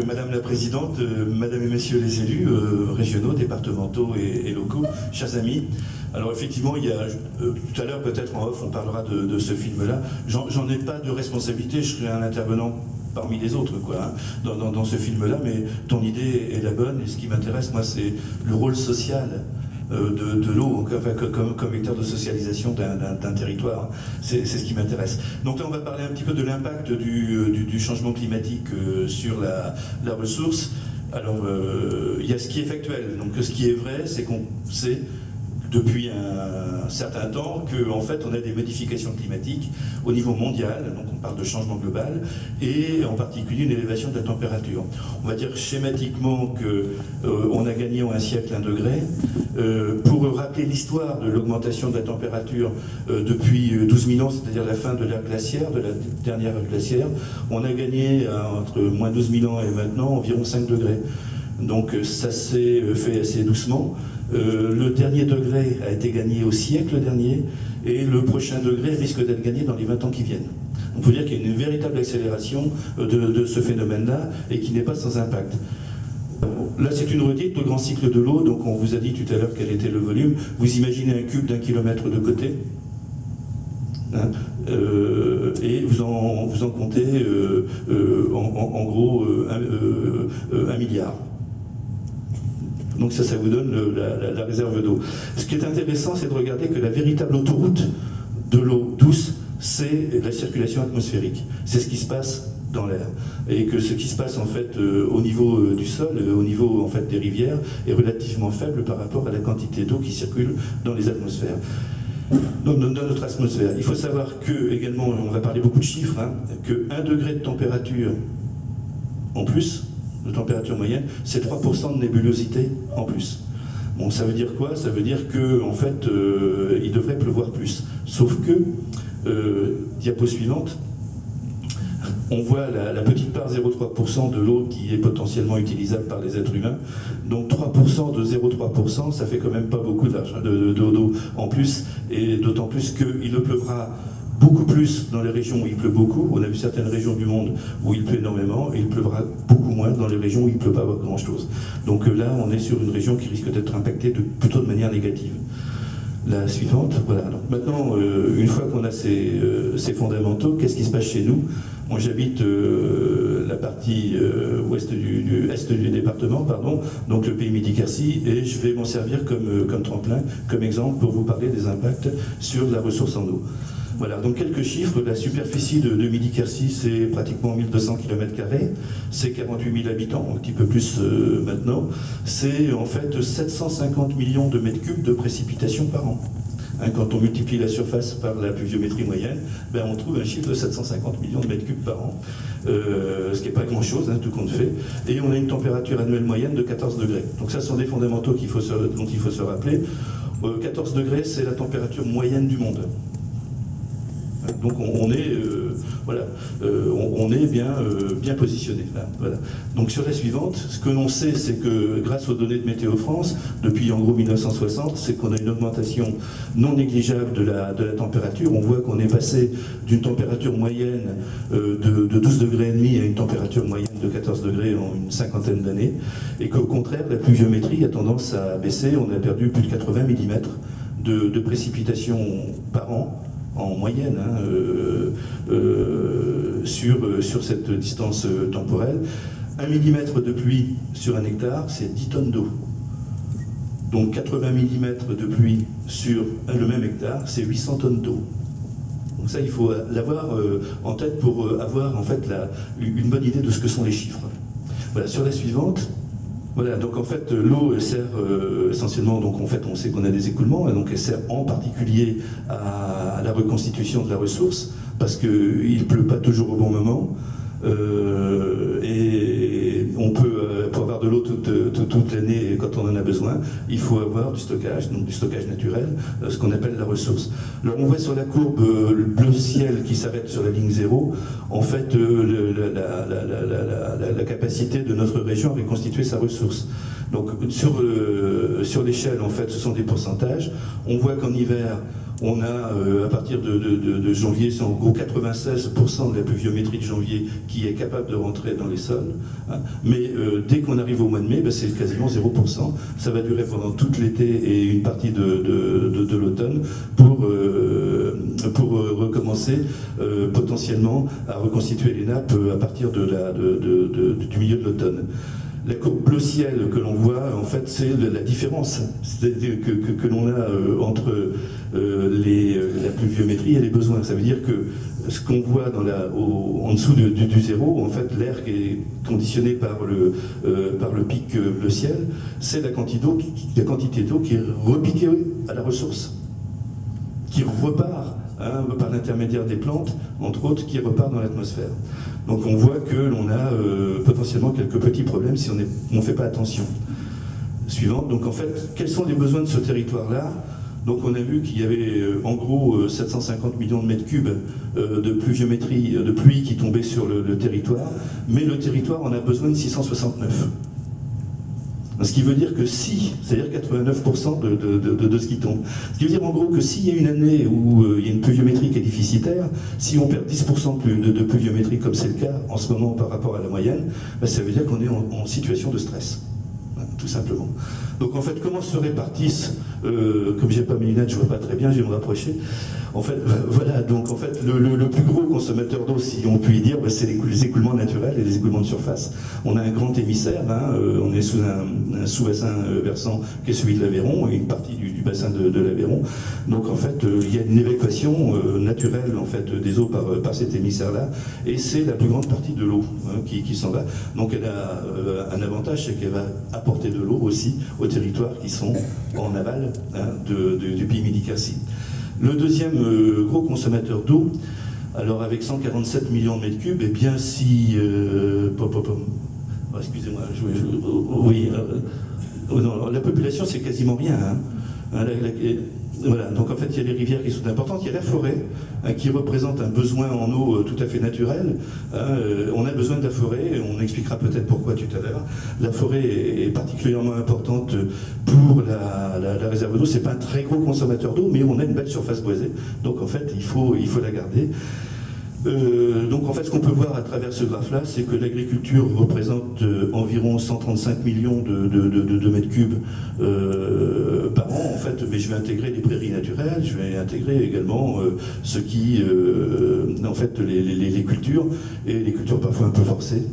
Madame la Présidente, Madame et Messieurs les élus régionaux, départementaux et locaux, chers amis, alors effectivement, il y a, tout à l'heure peut-être en off, on parlera de ce film-là. J'en ai pas de responsabilité, je serai un intervenant parmi les autres, quoi, hein, dans ce film-là, mais ton idée est la bonne, et ce qui m'intéresse, moi, c'est le rôle social de l'eau comme vecteur de socialisation d'un territoire. C'est ce qui m'intéresse. Donc là, on va parler un petit peu de l'impact du changement climatique sur la ressource. Alors, il y a ce qui est factuel. Donc, ce qui est vrai, c'est qu'on sait depuis un certain temps qu'en fait on a des modifications climatiques au niveau mondial, donc on parle de changement global, et en particulier une élévation de la température. On va dire schématiquement qu'on a gagné en un siècle 1 degré. Pour rappeler l'histoire de l'augmentation de la température depuis 12 000 ans, c'est-à-dire la fin de l'ère glaciaire, de la dernière ère glaciaire, on a gagné entre moins 12 000 ans et maintenant environ 5 degrés. Donc ça s'est fait assez doucement. Le dernier degré a été gagné au siècle dernier et le prochain degré risque d'être gagné dans les 20 ans qui viennent. On peut dire qu'il y a une véritable accélération de ce phénomène-là et qui n'est pas sans impact. Là, c'est une redite, le grand cycle de l'eau, donc on vous a dit tout à l'heure quel était le volume. Vous imaginez un cube d'1 kilomètre de côté, hein, et vous en comptez en gros 1 milliard. Donc ça vous donne la réserve d'eau. Ce qui est intéressant, c'est de regarder que la véritable autoroute de l'eau douce, c'est la circulation atmosphérique. C'est ce qui se passe dans l'air. Et que ce qui se passe en fait au niveau du sol, au niveau en fait des rivières, est relativement faible par rapport à la quantité d'eau qui circule dans les atmosphères. Dans notre atmosphère. Il faut savoir que, également, on va parler beaucoup de chiffres, hein, que 1 degré de température en plus, de température moyenne, c'est 3% de nébulosité en plus. Bon, ça veut dire quoi? Ça veut dire que, en fait, il devrait pleuvoir plus. Sauf que, diapo suivante, on voit la petite part 0,3% de l'eau qui est potentiellement utilisable par les êtres humains. Donc 3% de 0,3%, ça fait quand même pas beaucoup d'eau en plus, et d'autant plus qu'il ne pleuvra beaucoup plus dans les régions où il pleut beaucoup. On a vu certaines régions du monde où il pleut énormément, et il pleuvra beaucoup moins dans les régions où il ne pleut pas grand-chose. Donc là, on est sur une région qui risque d'être impactée plutôt de manière négative. La suivante, voilà. Donc maintenant, une fois qu'on a ces fondamentaux, qu'est-ce qui se passe chez nous? Moi, j'habite la partie est du département, pardon, donc le pays Midi-Quercy, et je vais m'en servir comme tremplin, comme exemple pour vous parler des impacts sur la ressource en eau. Voilà, donc quelques chiffres. La superficie de Midi-Quercy, c'est pratiquement 1200 km², c'est 48 000 habitants, un petit peu plus maintenant. C'est en fait 750 millions de mètres cubes de précipitations par an. Hein, quand on multiplie la surface par la pluviométrie moyenne, ben on trouve un chiffre de 750 millions de mètres cubes par an, ce qui n'est pas grand-chose, hein, tout compte fait. Et on a une température annuelle moyenne de 14 degrés. Donc ça, ce sont des fondamentaux dont il faut se rappeler. 14 degrés, c'est la température moyenne du monde. Donc on est, voilà, on est bien positionné. Là, voilà. Donc sur la suivante, ce que l'on sait, c'est que grâce aux données de Météo France, depuis en gros 1960, c'est qu'on a une augmentation non négligeable de la température. On voit qu'on est passé d'une température moyenne de 12 degrés et demi à une température moyenne de 14 degrés en une cinquantaine d'années, et qu'au contraire, la pluviométrie a tendance à baisser. On a perdu plus de 80 mm de précipitations par an, en moyenne, hein, sur cette distance temporelle. 1 mm de pluie sur 1 hectare, c'est 10 tonnes d'eau. Donc 80 mm de pluie sur le même hectare, c'est 800 tonnes d'eau. Donc ça, il faut l'avoir en tête pour avoir en fait une bonne idée de ce que sont les chiffres. Voilà, sur la suivante. Voilà, donc en fait l'eau sert essentiellement, donc en fait on sait qu'on a des écoulements, et donc elle sert en particulier à la reconstitution de la ressource, parce qu'il ne pleut pas toujours au bon moment, et on peut, pour avoir de l'eau toute l'année quand on en a besoin, il faut avoir du stockage, donc du stockage naturel, ce qu'on appelle la ressource. Alors on voit sur la courbe le bleu ciel qui s'arrête sur la ligne 0, en fait la capacité de notre région à reconstituer sa ressource. Donc sur l'échelle, en fait, ce sont des pourcentages. On voit qu'en hiver, On a, à partir de janvier, c'est en gros 96% de la pluviométrie de janvier qui est capable de rentrer dans les sols. Hein. Mais dès qu'on arrive au mois de mai, c'est quasiment 0%. Ça va durer pendant tout l'été et une partie de l'automne pour recommencer potentiellement à reconstituer les nappes à partir du milieu de l'automne. La courbe bleu ciel que l'on voit, en fait, c'est la différence que l'on a entre la pluviométrie et les besoins. Ça veut dire que ce qu'on voit en dessous du zéro, en fait, l'air qui est conditionné par le pic bleu ciel, c'est la quantité d'eau qui est repiquée à la ressource, qui repart par l'intermédiaire des plantes, entre autres, qui repart dans l'atmosphère. Donc on voit que l'on a potentiellement quelques petits problèmes si on ne fait pas attention. Suivante, donc en fait, quels sont les besoins de ce territoire-là? Donc on a vu qu'il y avait en gros 750 millions de mètres cubes de pluviométrie, de pluie qui tombait sur le territoire, mais le territoire en a besoin de 669. Ce qui veut dire que c'est-à-dire 89% de ce qui tombe. Ce qui veut dire en gros que s'il y a une année où il y a une pluviométrie qui est déficitaire, si on perd 10% de pluviométrie comme c'est le cas en ce moment par rapport à la moyenne, ça veut dire qu'on est en situation de stress, tout simplement. Donc en fait, comment se répartissent, comme j'ai pas mes lunettes, je vois pas très bien, je vais me rapprocher. En fait, voilà, donc en fait, le plus gros consommateur d'eau, si on peut y dire, c'est les écoulements naturels et les écoulements de surface. On a un grand émissaire, on est sous un sous-bassin versant qui est celui de l'Aveyron, et une partie du bassin de l'Aveyron. Donc en fait, il y a une évacuation naturelle en fait, des eaux par cet émissaire-là, et c'est la plus grande partie de l'eau qui s'en va. Donc elle a un avantage, c'est qu'elle va apporter de l'eau aussi aux territoires qui sont en aval du pays Midi-Quercy. Le deuxième gros consommateur d'eau, alors avec 147 millions de mètres cubes, eh bien si... excusez-moi, oui, non, la population c'est quasiment rien. Voilà, donc en fait il y a les rivières qui sont importantes, il y a la forêt qui représente un besoin en eau tout à fait naturel. On a besoin de la forêt, on expliquera peut-être pourquoi tout à l'heure. La forêt est particulièrement importante pour la réserve d'eau. C'est pas un très gros consommateur d'eau, mais on a une belle surface boisée, donc en fait il faut la garder. Donc en fait ce qu'on peut voir à travers ce graphe là, c'est que l'agriculture représente environ 135 millions de mètres cubes par an en fait, mais je vais intégrer les prairies naturelles, je vais intégrer également ce qui en fait les cultures, et les cultures parfois un peu forcées.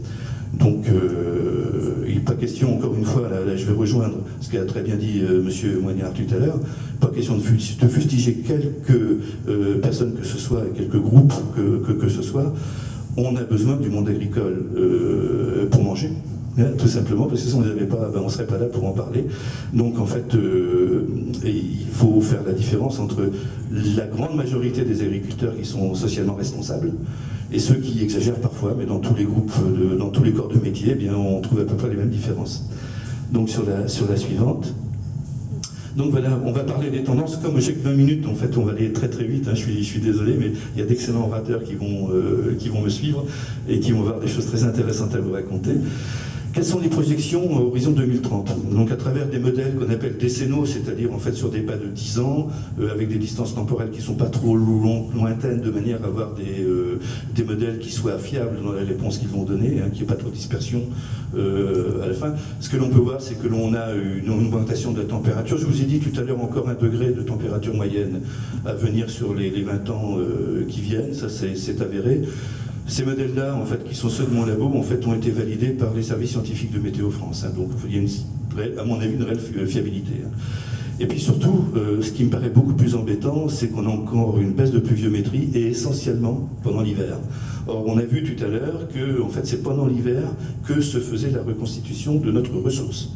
Donc il n'est pas question, encore une fois, là je vais rejoindre ce qu'a très bien dit monsieur Moignard tout à l'heure, pas question de fustiger quelques personnes que ce soit, quelques groupes que ce soit. On a besoin du monde agricole pour manger, tout simplement, parce que si on ne les avait pas, on ne serait pas là pour en parler. Donc en fait, il faut faire la différence entre la grande majorité des agriculteurs qui sont socialement responsables et ceux qui exagèrent parfois, mais dans tous les groupes, dans tous les corps de métier, eh bien, on trouve à peu près les mêmes différences. Donc sur la suivante. Donc voilà, on va parler des tendances. Comme chaque 20 minutes, en fait, on va aller très très vite. Je suis désolé, mais il y a d'excellents orateurs qui vont me suivre et qui vont avoir des choses très intéressantes à vous raconter. Quelles sont les projections à horizon 2030? Donc à travers des modèles qu'on appelle décennaux, c'est-à-dire en fait sur des pas de 10 ans, avec des distances temporelles qui ne sont pas trop lointaines, de manière à avoir des modèles qui soient fiables dans la réponse qu'ils vont donner, qu'il n'y ait pas trop de dispersion à la fin. Ce que l'on peut voir, c'est que l'on a une augmentation de la température. Je vous ai dit tout à l'heure encore 1 degré de température moyenne à venir sur les 20 ans qui viennent, ça c'est avéré. Ces modèles-là, en fait, qui sont ceux de mon labo, en fait, ont été validés par les services scientifiques de Météo France. Donc, il y a, à mon avis, une réelle fiabilité. Et puis surtout, ce qui me paraît beaucoup plus embêtant, c'est qu'on a encore une baisse de pluviométrie, et essentiellement pendant l'hiver. Or, on a vu tout à l'heure que, en fait, c'est pendant l'hiver que se faisait la reconstitution de notre ressource.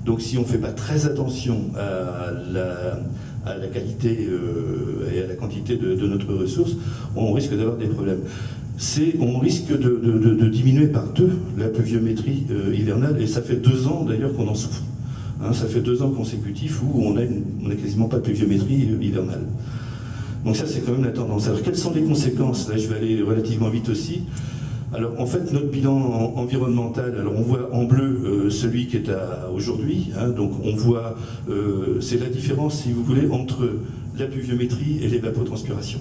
Donc, si on ne fait pas très attention à la qualité et à la quantité de notre ressource, on risque d'avoir des problèmes. On risque de diminuer par 2 la pluviométrie hivernale, et ça fait 2 ans d'ailleurs qu'on en souffre. Ça fait 2 ans consécutifs où on a quasiment pas de pluviométrie hivernale. Donc ça c'est quand même la tendance. Alors quelles sont les conséquences? Là je vais aller relativement vite aussi. Alors en fait notre bilan environnemental, alors on voit en bleu celui qui est aujourd'hui, hein, donc on voit, c'est la différence si vous voulez entre la pluviométrie et l'évapotranspiration.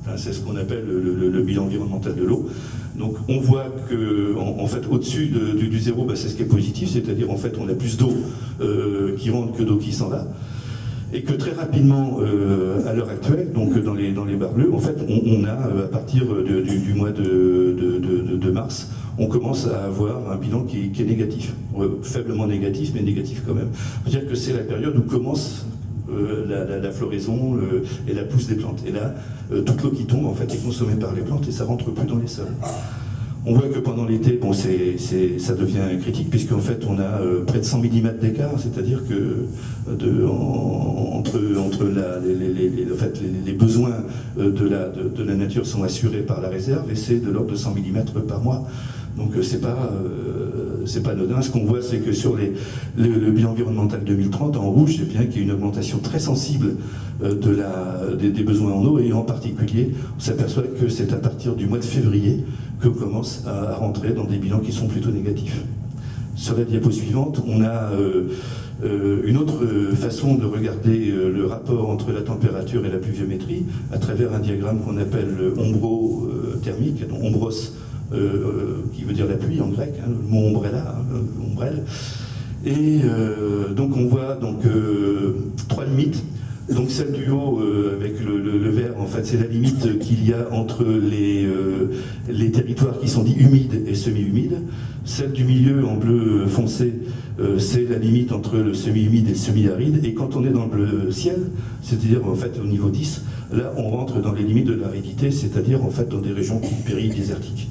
Hein, c'est ce qu'on appelle le bilan environnemental de l'eau. Donc on voit que en fait au-dessus du zéro, bah, c'est ce qui est positif, c'est-à-dire en fait on a plus d'eau qui rentre que d'eau qui s'en va. Et que très rapidement, à l'heure actuelle, donc dans les barres bleues, en fait, on a, à partir du mois de mars, on commence à avoir un bilan qui est négatif, faiblement négatif, mais négatif quand même. C'est-à-dire que c'est la période où commence la floraison et la pousse des plantes. Et là, toute l'eau qui tombe, en fait, est consommée par les plantes et ça rentre plus dans les sols. On voit que pendant l'été, bon, ça devient critique, puisqu'en fait, on a près de 100 mm d'écart, c'est-à-dire que entre les besoins de la nature sont assurés par la réserve, et c'est de l'ordre de 100 mm par mois. Donc c'est pas anodin. Ce qu'on voit, c'est que sur le bilan environnemental 2030, en rouge, c'est bien qu'il y a une augmentation très sensible des besoins en eau, et en particulier, on s'aperçoit que c'est à partir du mois de février que commence à rentrer dans des bilans qui sont plutôt négatifs. Sur la diapo suivante, on a une autre façon de regarder le rapport entre la température et la pluviométrie à travers un diagramme qu'on appelle ombrothermique, donc ombros qui veut dire la pluie en grec, hein, le mot ombrella, ombrelle. Et donc on voit donc, 3 limites. Donc celle du haut avec le vert, en fait, c'est la limite qu'il y a entre les territoires qui sont dits humides et semi-humides. Celle du milieu en bleu foncé, c'est la limite entre le semi-humide et le semi-aride. Et quand on est dans le bleu ciel, c'est-à-dire en fait au niveau 10, là on rentre dans les limites de l'aridité, c'est-à-dire en fait dans des régions péridésertiques.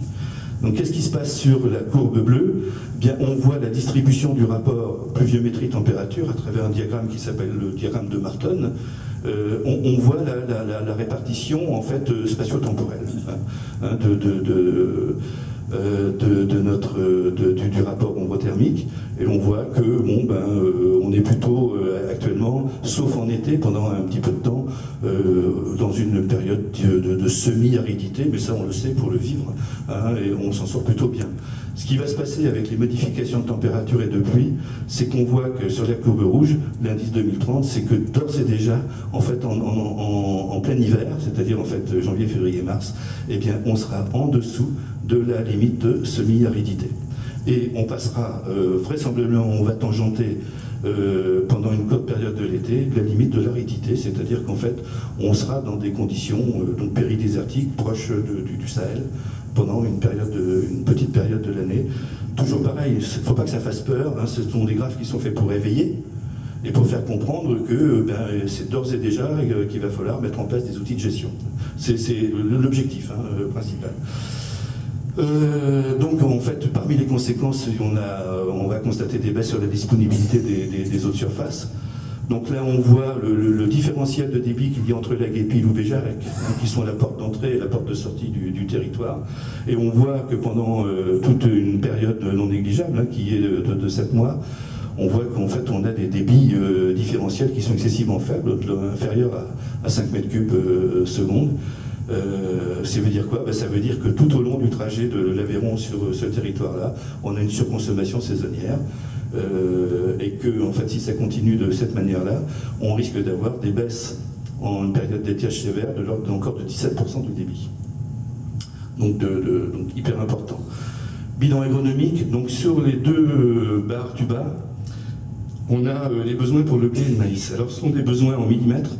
Donc qu'est-ce qui se passe sur la courbe bleue? Bien, on voit la distribution du rapport pluviométrie-température à travers un diagramme qui s'appelle le diagramme de Marton. On voit la répartition en fait spatio-temporelle du rapport ombrothermique, et on voit que bon, on est plutôt actuellement, sauf en été, pendant un petit peu de temps, dans une période de semi-aridité, mais ça on le sait pour le vivre, hein, et on s'en sort plutôt bien. Ce qui va se passer avec les modifications de température et de pluie, c'est qu'on voit que sur la courbe rouge, l'indice 2030, c'est que d'ores et déjà, en fait, en plein hiver, c'est-à-dire en fait janvier, février, mars, eh bien, on sera en dessous de la limite de semi-aridité. Et on passera, vraisemblablement, on va tangenter pendant une courte période de l'été la limite de l'aridité, c'est-à-dire qu'en fait, on sera dans des conditions donc péridésertiques proches du Sahel, pendant une petite période de l'année. Toujours pareil, il ne faut pas que ça fasse peur, hein, ce sont des graphes qui sont faits pour réveiller et pour faire comprendre que c'est d'ores et déjà qu'il va falloir mettre en place des outils de gestion. C'est l'objectif principal. Donc en fait, parmi les conséquences, on va constater des baisses sur la disponibilité des eaux de surface. Donc là, on voit le différentiel de débit qu'il y a entre la Guépille ou Béjarec, qui sont la porte d'entrée et la porte de sortie du territoire. Et on voit que pendant toute une période non négligeable, hein, qui est de 7 mois, on voit qu'en fait, on a des débits différentiels qui sont excessivement faibles, inférieurs à 5 mètres cubes seconde. Ça veut dire quoi? Ça veut dire que tout au long du trajet de l'Aveyron sur ce territoire-là, on a une surconsommation saisonnière. Et que, en fait, si ça continue de cette manière-là, on risque d'avoir des baisses en une période d'étiage sévère de l'ordre encore de 17% du débit. Donc, donc hyper important. Bilan agronomique, donc sur les deux barres du bas, on a les besoins pour le blé et le maïs. Alors ce sont des besoins en millimètres,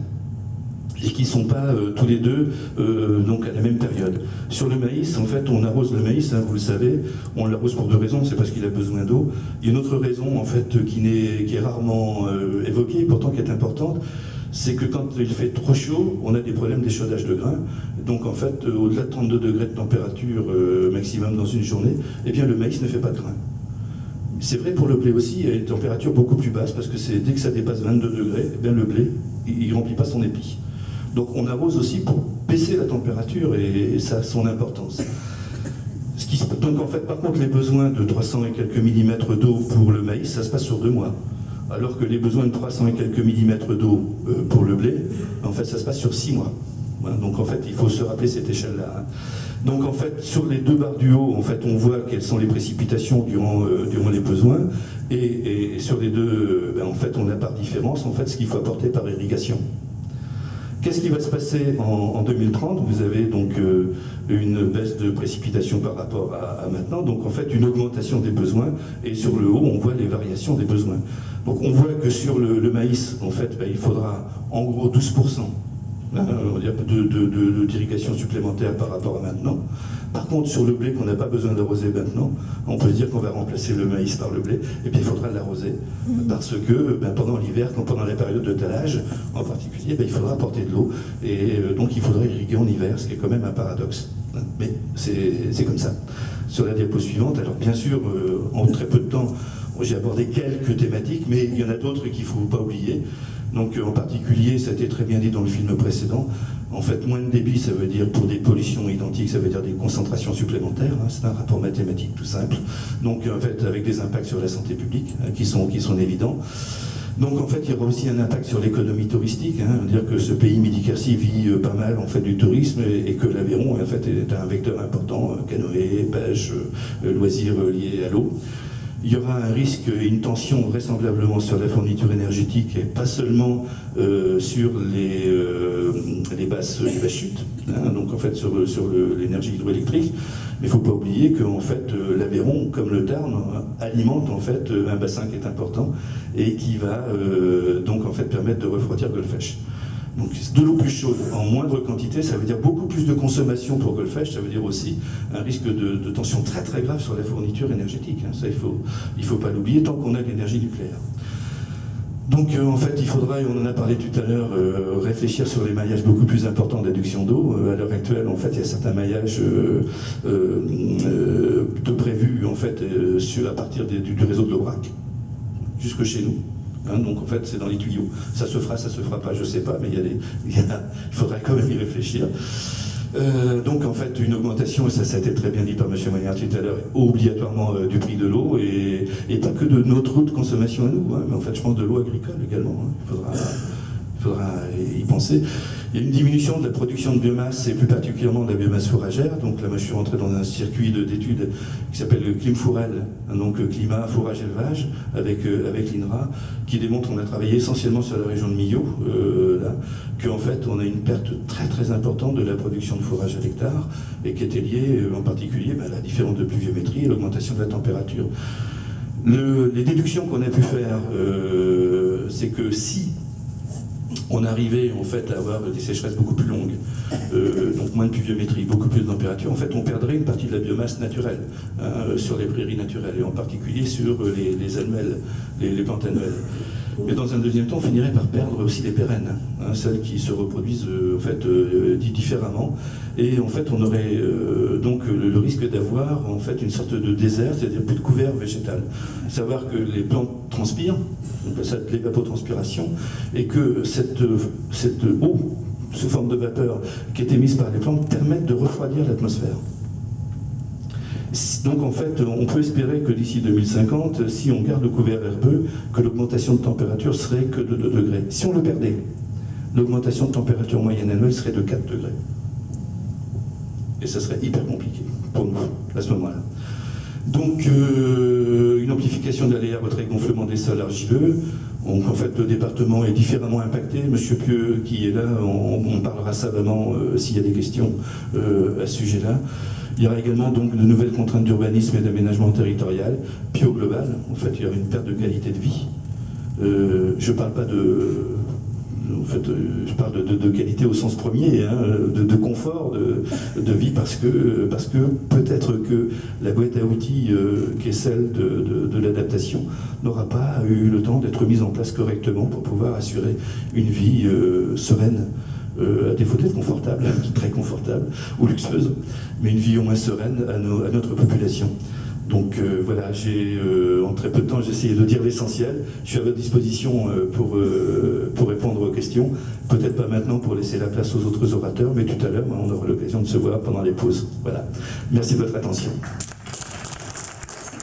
et qui ne sont pas tous les deux donc à la même période. Sur le maïs, en fait, on arrose le maïs, hein, vous le savez, on l'arrose pour deux raisons, c'est parce qu'il a besoin d'eau. Il y a une autre raison, en fait, qui est rarement évoquée, pourtant qui est importante, c'est que quand il fait trop chaud, on a des problèmes d'échaudage de grains. Donc, en fait, au-delà de 32 degrés de température maximum dans une journée, eh bien, le maïs ne fait pas de grains. C'est vrai pour le blé aussi, il y a une température beaucoup plus basse, parce que dès que ça dépasse 22 degrés, eh bien, le blé, il ne remplit pas son épi. Donc on arrose aussi pour baisser la température, et ça a son importance. Donc en fait, par contre, les besoins de 300 et quelques millimètres d'eau pour le maïs, ça se passe sur 2 mois. Alors que les besoins de 300 et quelques millimètres d'eau pour le blé, en fait, ça se passe sur 6 mois. hein. Donc en fait, il faut se rappeler cette échelle-là, hein. Donc en fait, sur les 2 barres du haut, en fait, on voit quelles sont les précipitations durant les besoins, et sur les deux, en fait, on a par différence, en fait, ce qu'il faut apporter par irrigation. Qu'est-ce qui va se passer en 2030? Vous avez donc une baisse de précipitation par rapport à maintenant, donc en fait une augmentation des besoins, et sur le haut on voit les variations des besoins. Donc on voit que sur le maïs, en fait, il faudra en gros 12% d'irrigation supplémentaire par rapport à maintenant. Par contre, sur le blé qu'on n'a pas besoin d'arroser maintenant, on peut se dire qu'on va remplacer le maïs par le blé, et puis il faudra l'arroser. Parce que pendant l'hiver, pendant la période de talage, en particulier, il faudra apporter de l'eau, et donc il faudra irriguer en hiver, ce qui est quand même un paradoxe. Mais c'est comme ça. Sur la diapo suivante, alors bien sûr, en très peu de temps, j'ai abordé quelques thématiques, mais il y en a d'autres qu'il ne faut pas oublier. Donc en particulier, ça a été très bien dit dans le film précédent, en fait moins de débit, ça veut dire pour des pollutions identiques, ça veut dire des concentrations supplémentaires, hein, c'est un rapport mathématique tout simple, donc en fait avec des impacts sur la santé publique qui sont évidents. Donc en fait il y aura aussi un impact sur l'économie touristique, hein, dire que ce pays Midi-Quercy vit pas mal en fait du tourisme, et que l'Aveyron en fait est un vecteur important, canoë, pêche, loisirs liés à l'eau. Il y aura un risque et une tension vraisemblablement sur la fourniture énergétique, et pas seulement sur les basses chutes, hein, donc en fait sur l'énergie hydroélectrique, mais il ne faut pas oublier que en fait, l'Aveyron, comme le Tarn, alimente en fait un bassin qui est important et qui va donc en fait permettre de refroidir Golfech. Donc de l'eau plus chaude en moindre quantité, ça veut dire beaucoup plus de consommation pour Golfech, ça veut dire aussi un risque de tension très très grave sur la fourniture énergétique, hein. Ça il faut pas l'oublier tant qu'on a l'énergie nucléaire. Donc en fait il faudra, et on en a parlé tout à l'heure, réfléchir sur les maillages beaucoup plus importants d'adduction d'eau. À l'heure actuelle en fait il y a certains maillages de prévus en fait à partir du réseau de l'Aubrac jusque chez nous. Hein, donc en fait c'est dans les tuyaux. Ça se fera pas, je sais pas, mais il faudrait quand même y réfléchir. Donc en fait une augmentation, et ça a été très bien dit par M. Maillard tout à l'heure, obligatoirement du prix de l'eau, et pas que de notre eau de consommation à nous, hein, mais en fait je pense de l'eau agricole également, hein. Il faudra y penser. Il y a une diminution de la production de biomasse, et plus particulièrement de la biomasse fourragère. Donc là, moi, je suis rentré dans un circuit d'études qui s'appelle le Climfourel, donc climat, fourrage, élevage, avec l'INRA, qui démontre, on a travaillé essentiellement sur la région de Millau, qu'en fait, on a une perte très très importante de la production de fourrage à l'hectare, et qui était liée en particulier à la différence de pluviométrie et l'augmentation de la température. Les déductions qu'on a pu faire, c'est que si on arrivait en fait à avoir des sécheresses beaucoup plus longues, donc moins de pluviométrie, beaucoup plus de température, en fait on perdrait une partie de la biomasse naturelle, hein, sur les prairies naturelles, et en particulier sur les annuelles, les plantes annuelles. Mais dans un deuxième temps, on finirait par perdre aussi les pérennes, hein, celles qui se reproduisent en fait différemment, et en fait on aurait donc le risque d'avoir en fait une sorte de désert, c'est-à-dire plus de couvert végétal. Savoir que les plantes transpirent, on appelle ça de l'évapotranspiration, et que cette eau sous forme de vapeur qui est émise par les plantes permet de refroidir l'atmosphère. Donc en fait, on peut espérer que d'ici 2050, si on garde le couvert herbeux, que l'augmentation de température serait que de 2 degrés. Si on le perdait, l'augmentation de température moyenne annuelle serait de 4 degrés. Et ça serait hyper compliqué pour nous à ce moment-là. Donc une amplification d'aléas, retrait gonflement des sols argileux. Donc en fait le département est différemment impacté. Monsieur Pieux qui est là, on parlera savamment s'il y a des questions à ce sujet-là. Il y aura également donc de nouvelles contraintes d'urbanisme et d'aménagement territorial. Puis au global, en fait, il y aura une perte de qualité de vie. Je ne parle pas en fait, je parle de qualité au sens premier, hein, de confort de vie, parce que peut-être que la boîte à outils qui est celle de l'adaptation n'aura pas eu le temps d'être mise en place correctement pour pouvoir assurer une vie sereine, à défaut d'être confortable, très confortable ou luxueuse, mais une vie au moins sereine à notre population. Donc voilà, en très peu de temps, j'ai essayé de dire l'essentiel. Je suis à votre disposition pour répondre aux questions. Peut-être pas maintenant pour laisser la place aux autres orateurs, mais tout à l'heure, on aura l'occasion de se voir pendant les pauses. Voilà. Merci de votre attention.